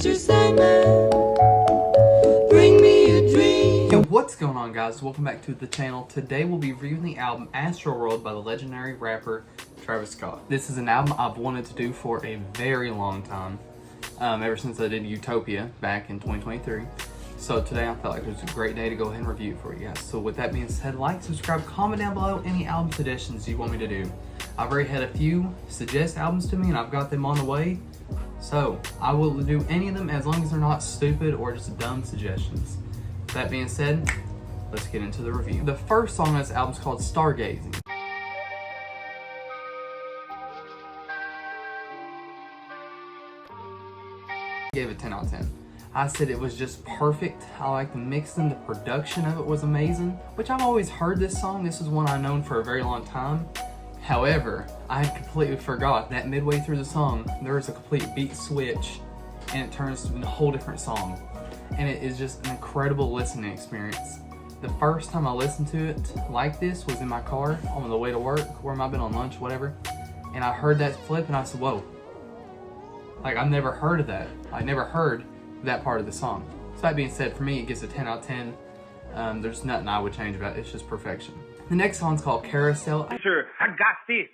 Simon, bring me a dream. Yo, what's going on, guys? Welcome back to the channel. Today we'll be reviewing the album Astroworld by the legendary rapper Travis Scott. This is an album I've wanted to do for a very long time, ever since I did Utopia back in 2023. So today I felt like it was a great day to go ahead and review it for you guys. So with that being said, like, subscribe, comment down below any album suggestions you want me to do. I've already had a few suggest albums to me and I've got them on the way. So I will do any of them as long as they're not stupid or just dumb suggestions. With that being said, let's get into the review. The first song on this album is called Stargazing. I gave it 10 out of 10. I said it was just perfect. I like the mixing, the production of it was amazing, which I've always heard this song. This is one I've known for a very long time. However, I had completely forgot that midway through the song, there is a complete beat switch and it turns to a whole different song. And it is just an incredible listening experience. The first time I listened to it like this was in my car on the way to work, where I might have been on lunch, whatever. And I heard that flip and I said, whoa. Like, I've never heard of that. I never heard that part of the song. So that being said, for me, it gets a 10 out of 10. There's nothing I would change about it. It's just perfection. The next song's called Carousel. Sir, I got this.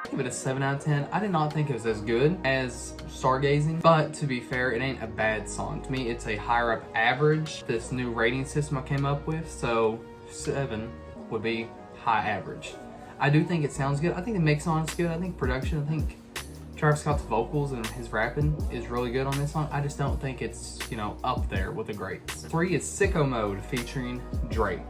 I give it a 7 out of 10. I did not think it was as good as Stargazing, but to be fair, it ain't a bad song. To me, it's a higher up average. This new rating system I came up with, so 7 would be high average. I do think it sounds good. I think the mix on it's good. I think production, I think Travis Scott's vocals and his rapping is really good on this song. I just don't think it's, you know, up there with the greats. 3 is Sicko Mode featuring Drake.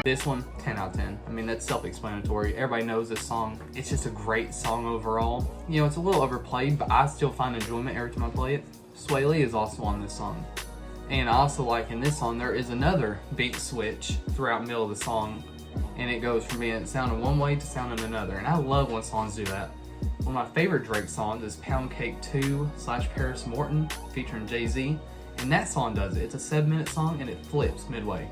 This one, 10 out of 10. I mean, that's self-explanatory. Everybody knows this song. It's just a great song overall. You know, it's a little overplayed, but I still find enjoyment every time I play it. Sway Lee is also on this song. And I also like in this song, there is another beat switch throughout the middle of the song. And it goes from being sounding one way to sounding another. And I love when songs do that. One of my favorite Drake songs is Pound Cake 2 / Paris Morton featuring Jay-Z. And that song does it. It's a 7-minute song and it flips midway.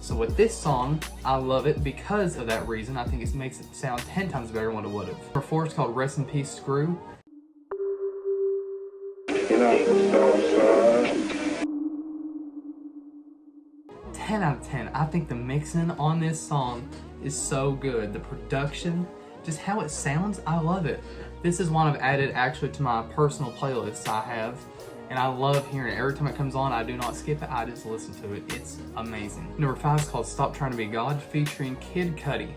So with this song, I love it because of that reason. I think it makes it sound 10 times better than what it would have. Number 4 is called Rest in Peace Screw. 10 out of 10. I think the mixing on this song is so good. The production, just how it sounds, I love it. This is one I've added actually to my personal playlists I have. And I love hearing it. Every time it comes on, I do not skip it. I just listen to it. It's amazing. Number 5 is called Stop Trying to Be God featuring Kid Cudi.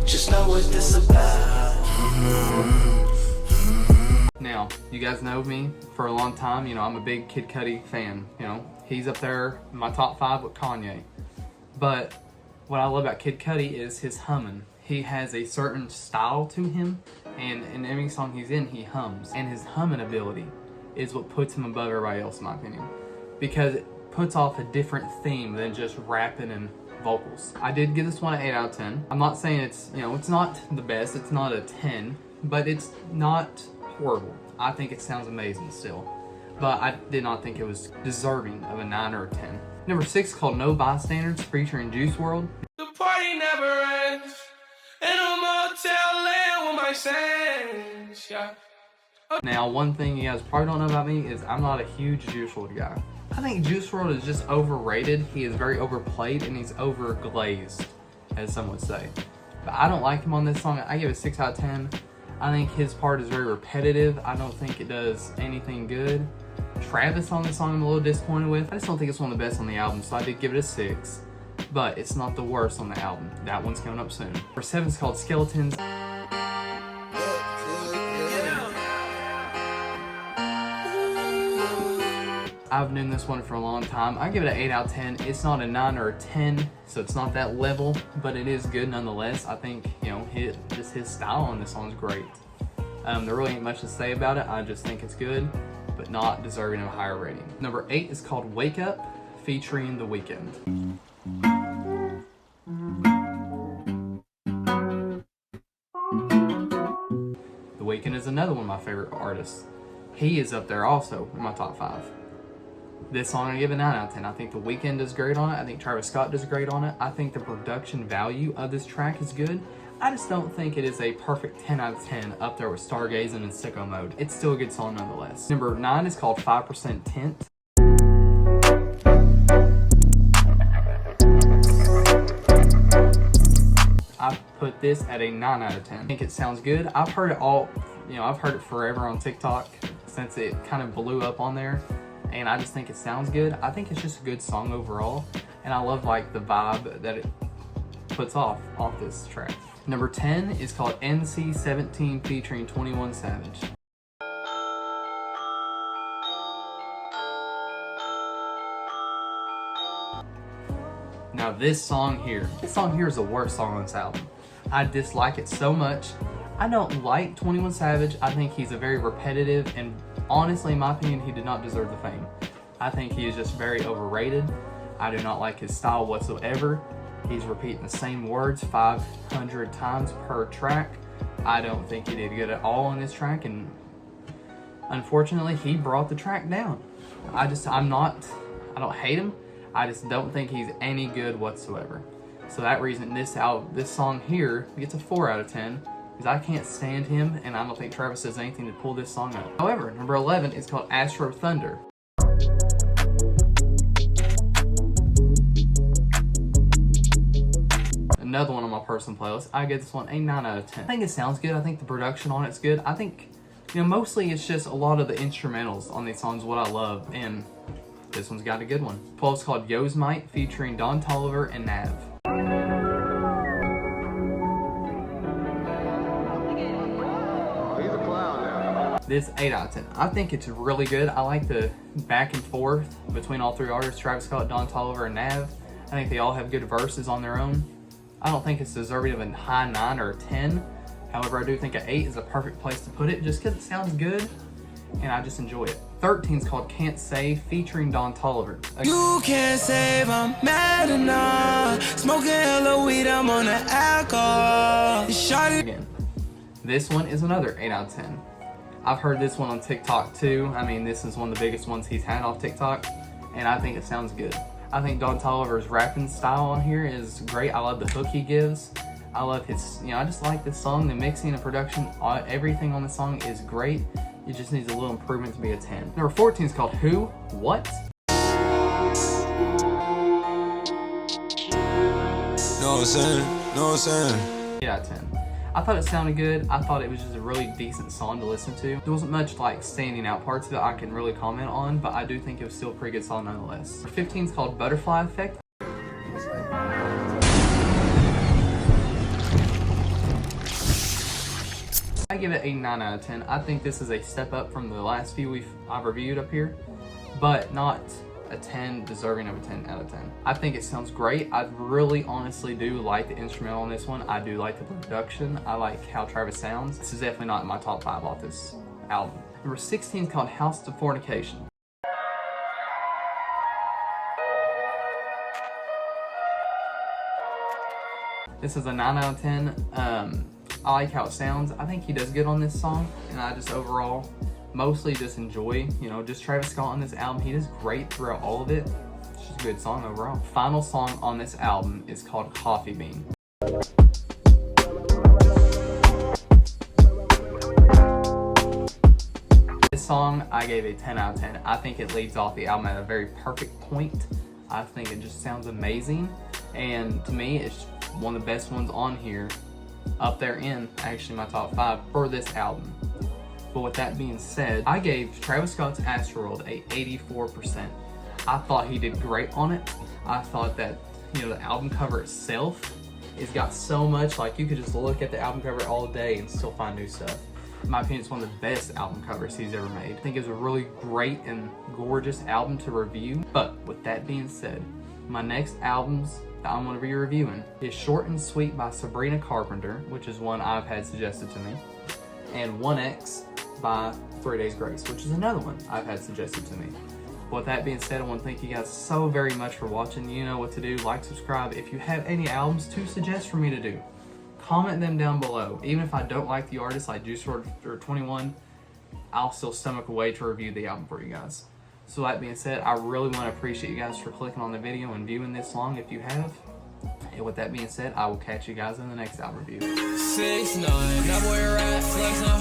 Just know what this about. Now, you guys know me for a long time. You know, I'm a big Kid Cudi fan. You know, he's up there in my top 5 with Kanye. But what I love about Kid Cudi is his humming. He has a certain style to him, and in every song he's in, he hums. And his humming ability is what puts him above everybody else, in my opinion. Because it puts off a different theme than just rapping and vocals. I did give this one an 8 out of 10. I'm not saying it's, you know, it's not the best, it's not a 10, but it's not horrible. I think it sounds amazing still. But I did not think it was deserving of a 9 or a 10. Number 6 is called No Bystanders featuring Juice WRLD. The party never ends. In a motel land with my sands, yeah. Now, one thing you guys probably don't know about me is I'm not a huge Juice WRLD guy. I think Juice WRLD is just overrated. He is very overplayed and he's overglazed, as some would say. But I don't like him on this song. I give it 6 out of 10. I think his part is very repetitive. I don't think it does anything good. Travis on this song I'm a little disappointed with. I just don't think it's one of the best on the album, so I did give it a 6. But it's not the worst on the album. That one's coming up soon. Number 7 is called Skeletons. I've known this one for a long time. I give it an 8 out of 10. It's not a 9 or a 10, so it's not that level, but it is good nonetheless. I think, you know, just his style on this song is great. There really ain't much to say about it. I just think it's good, but not deserving of a higher rating. Number 8 is called Wake Up, featuring The Weeknd. The Weeknd is another one of my favorite artists. He is up there also in my top 5. This song I give a 9 out of 10. I think The Weeknd does great on it. I think Travis Scott does great on it. I think the production value of this track is good. I just don't think it is a perfect 10 out of 10 up there with Stargazing and Sicko Mode. It's still a good song nonetheless. Number 9 is called 5% Tint. I put this at a 9 out of 10. I think it sounds good. I've heard it all, I've heard it forever on TikTok since it kind of blew up on there. And I just think it sounds good. I think it's just a good song overall. And I love like the vibe that it puts off this track. Number 10 is called NC-17 featuring 21 Savage. Now this song here is the worst song on this album. I dislike it so much. I don't like 21 Savage. I think he's a very repetitive, and honestly, in my opinion, he did not deserve the fame. I think he is just very overrated. I do not like his style whatsoever. He's repeating the same words 500 times per track. I don't think he did good at all on this track, and unfortunately, he brought the track down. I don't hate him. I just don't think he's any good whatsoever. So that reason, this song here gets a 4 out of 10. Because I can't stand him, and I don't think Travis does anything to pull this song up. However, number 11 is called Astro Thunder. Another one on my personal playlist. I give this one a 9 out of 10. I think it sounds good. I think the production on it's good. I think, mostly it's just a lot of the instrumentals on these songs what I love, and this one's got a good one. 12 is called Yosemite featuring Don Toliver and Nav. This 8 out of 10. I think it's really good. I like the back and forth between all three artists, Travis Scott, Don Toliver, and Nav. I think they all have good verses on their own. I don't think it's deserving of a high 9 or a 10. However, I do think an 8 is a perfect place to put it just because it sounds good and I just enjoy it. 13 is called Can't Save featuring Don Toliver. You can't save, I'm mad enough. Smoking hella weed, I'm on the alcohol. Again, this one is another 8 out of 10. I've heard this one on TikTok too. I mean, this is one of the biggest ones he's had off TikTok, and I think it sounds good. I think Don Toliver's rapping style on here is great. I love the hook he gives. I love his, I just like this song. The mixing and production, everything on the song is great. It just needs a little improvement to be a 10. Number 14 is called Who? What? No saying. 8 out of 10. I thought it sounded good. I thought it was just a really decent song to listen to. There wasn't much like standing out parts that I can really comment on, but I do think it was still a pretty good song nonetheless. Number 15 is called Butterfly Effect. I give it a 9 out of 10. I think this is a step up from the last few I've reviewed up here, but not a 10 deserving of a 10 out of 10. I think it sounds great. I really honestly do like the instrumental on this one. I do like the production. I like how Travis sounds. This is definitely not in my top 5 off this album. Number 16 is called House to Fornication. This is a 9 out of 10. I like how it sounds. I think he does good on this song, and I just overall mostly just enjoy, just Travis Scott on this album. He does great throughout all of it. It's just a good song overall. Final song on this album is called Coffee Bean. This song I gave a 10 out of 10. I think it leads off the album at a very perfect point. I think it just sounds amazing, and to me it's one of the best ones on here, up there in actually my top 5 for this album. But with that being said, I gave Travis Scott's Astroworld a 84%. I thought he did great on it. I thought that, the album cover itself, it's got so much, like you could just look at the album cover all day and still find new stuff. In my opinion, it's one of the best album covers he's ever made. I think it's a really great and gorgeous album to review. But with that being said, my next albums that I'm going to be reviewing is Short and Sweet by Sabrina Carpenter, which is one I've had suggested to me, and 1X by 3 Days Grace, which is another one I've had suggested to me. With that being said, I want to thank you guys so very much for watching. You know what to do. Like, subscribe. If you have any albums to suggest for me to do, comment them down below. Even if I don't like the artist like Juice WRLD or 21, I'll still stomach a way to review the album for you guys. So that being said, I really want to appreciate you guys for clicking on the video and viewing this song if you have. And with that being said, I will catch you guys in the next album review. 6'9", that boy rap, flexing